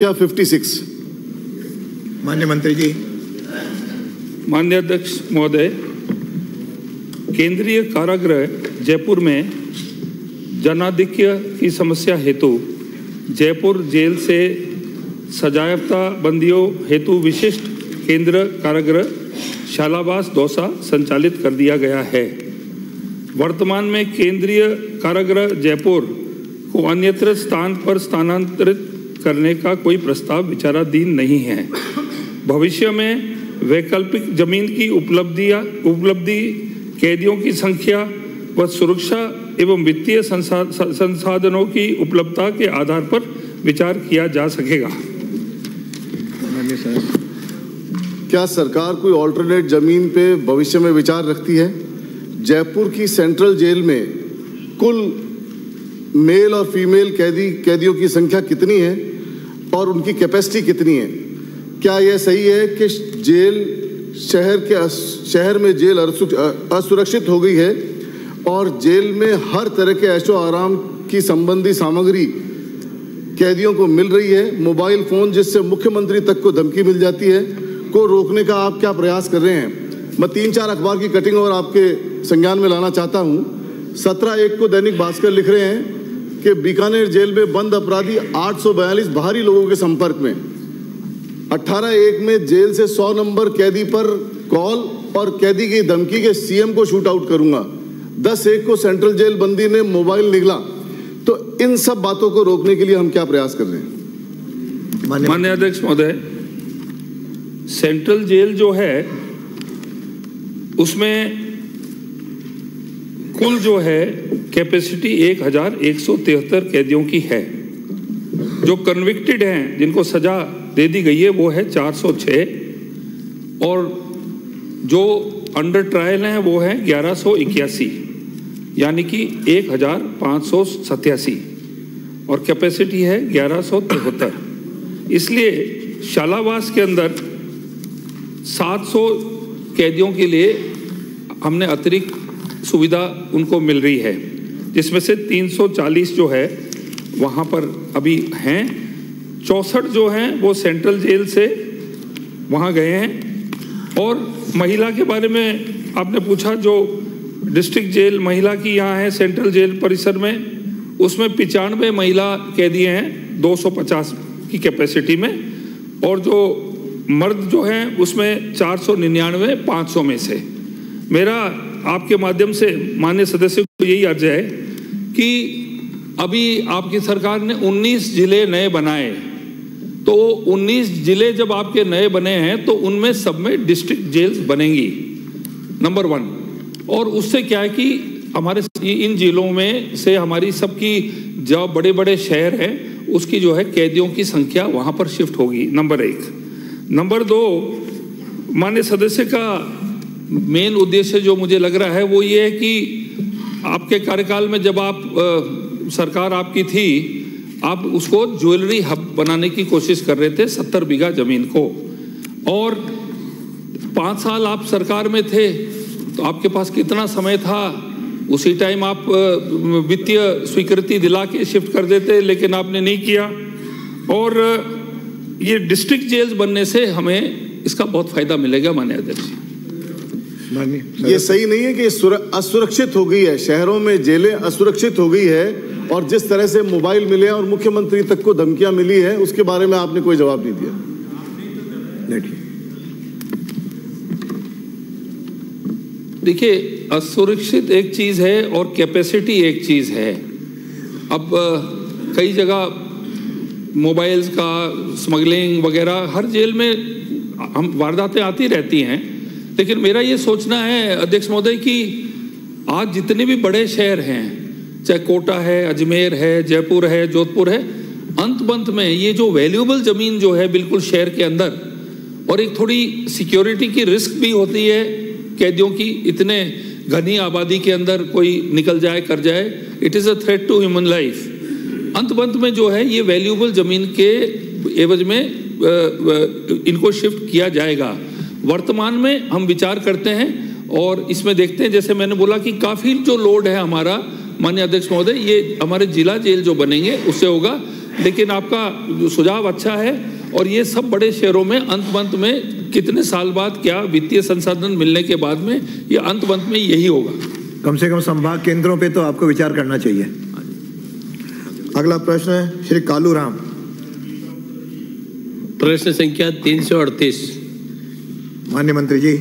या 56। माननीय मंत्री जी। माननीय अध्यक्ष महोदय, केंद्रीय कारागृह जयपुर में जनाधिक्य की समस्या हेतु जयपुर जेल से सजायाफ्ता बंदियों हेतु विशिष्ट केंद्र कारागृह शालावास दौसा संचालित कर दिया गया है। वर्तमान में केंद्रीय कारागृह जयपुर को अन्यत्र स्थान पर स्थानांतरित करने का कोई प्रस्ताव विचाराधीन नहीं है। भविष्य में वैकल्पिक जमीन की उपलब्धि, कैदियों की संख्या व सुरक्षा एवं वित्तीय संसाधनों की उपलब्धता के आधार पर विचार किया जा सकेगा। क्या सरकार कोई ऑल्टरनेट जमीन पे भविष्य में विचार रखती है? जयपुर की सेंट्रल जेल में कुल मेल और फीमेल कैदियों की संख्या कितनी है और उनकी कैपेसिटी कितनी है? क्या यह सही है कि शहर में जेल असुरक्षित हो गई है और जेल में हर तरह के ऐशो आराम की संबंधी सामग्री कैदियों को मिल रही है? मोबाइल फ़ोन जिससे मुख्यमंत्री तक को धमकी मिल जाती है, को रोकने का आप क्या प्रयास कर रहे हैं? मैं 3-4 अखबार की कटिंग और आपके संज्ञान में लाना चाहता हूँ। 17/1 को दैनिक भास्कर लिख रहे हैं कि बीकानेर जेल में बंद अपराधी 842 बाहरी लोगों के संपर्क में। 18/1 में जेल से 100 नंबर कैदी पर कॉल और कैदी की धमकी के सीएम को शूट आउट करूंगा। 10/1 को सेंट्रल जेल बंदी ने मोबाइल निगला। तो इन सब बातों को रोकने के लिए हम क्या प्रयास कर रहे हैं? माननीय अध्यक्ष महोदय, सेंट्रल जेल जो है उसमें कुल जो है कैपेसिटी 1173 कैदियों की है। जो कन्विक्टेड हैं, जिनको सजा दे दी गई है, वो है 406 और जो अंडर ट्रायल हैं वो है 1181, यानी कि 1587 और कैपेसिटी है 1173। इसलिए शालावास के अंदर 700 कैदियों के लिए हमने अतिरिक्त सुविधा उनको मिल रही है, जिसमें से 340 जो है वहाँ पर अभी हैं। 64 जो हैं वो सेंट्रल जेल से वहाँ गए हैं। और महिला के बारे में आपने पूछा, जो डिस्ट्रिक्ट जेल महिला की यहाँ है सेंट्रल जेल परिसर में, उसमें 95 महिला कैदी हैं 250 की कैपेसिटी में, और जो मर्द जो हैं उसमें 499 500 में से। मेरा आपके माध्यम से माननीय सदस्य को यही अर्ज है कि अभी आपकी सरकार ने 19 जिले नए बनाए, तो 19 जिले जब आपके नए बने हैं तो उनमें सब में डिस्ट्रिक्ट जेल्स बनेंगी, नंबर 1। और उससे क्या है कि हमारे इन जिलों में से हमारी सबकी जो बड़े बड़े शहर हैं उसकी जो है कैदियों की संख्या वहाँ पर शिफ्ट होगी, नंबर 1। नंबर 2, माननीय सदस्य का मेन उद्देश्य जो मुझे लग रहा है वो ये है कि आपके कार्यकाल में जब आप सरकार आपकी थी, आप उसको ज्वेलरी हब बनाने की कोशिश कर रहे थे 70 बीघा जमीन को, और 5 साल आप सरकार में थे तो आपके पास कितना समय था? उसी टाइम आप वित्तीय स्वीकृति दिला के शिफ्ट कर देते, लेकिन आपने नहीं किया। और ये डिस्ट्रिक्ट जेल्स बनने से हमें इसका बहुत फायदा मिलेगा माननीय अध्यक्ष। ये सही नहीं है कि असुरक्षित हो गई है, शहरों में जेलें असुरक्षित हो गई है, और जिस तरह से मोबाइल मिले और मुख्यमंत्री तक को धमकियां मिली है उसके बारे में आपने कोई जवाब नहीं दिया। देखिए, असुरक्षित एक चीज है और कैपेसिटी एक चीज है। अब कई जगह मोबाइल्स का स्मगलिंग वगैरह हर जेल में हम वारदातें आती रहती हैं, लेकिन मेरा ये सोचना है अध्यक्ष महोदय कि आज जितने भी बड़े शहर हैं, चाहे कोटा है, अजमेर है, जयपुर है, जोधपुर है, अंत में ये जो वैल्यूएबल ज़मीन जो है बिल्कुल शहर के अंदर, और एक थोड़ी सिक्योरिटी की रिस्क भी होती है कैदियों की, इतने घनी आबादी के अंदर कोई निकल जाए कर जाए, it is a threat to human life. अंत में जो है ये वैल्यूएबल ज़मीन के एवज में इनको शिफ्ट किया जाएगा। वर्तमान में हम विचार करते हैं और इसमें देखते हैं, जैसे मैंने बोला कि काफ़ी जो लोड है हमारा माननीय अध्यक्ष महोदय, ये हमारे जिला जेल जो बनेंगे उससे होगा। लेकिन आपका सुझाव अच्छा है और ये सब बड़े शहरों में अंत में कितने साल बाद क्या वित्तीय संसाधन मिलने के बाद में ये अंत में यही होगा। कम से कम संभाग केंद्रों पे तो आपको विचार करना चाहिए। अगला प्रश्न है श्री कालू राम। प्रश्न संख्या 338। माननीय मंत्री जी।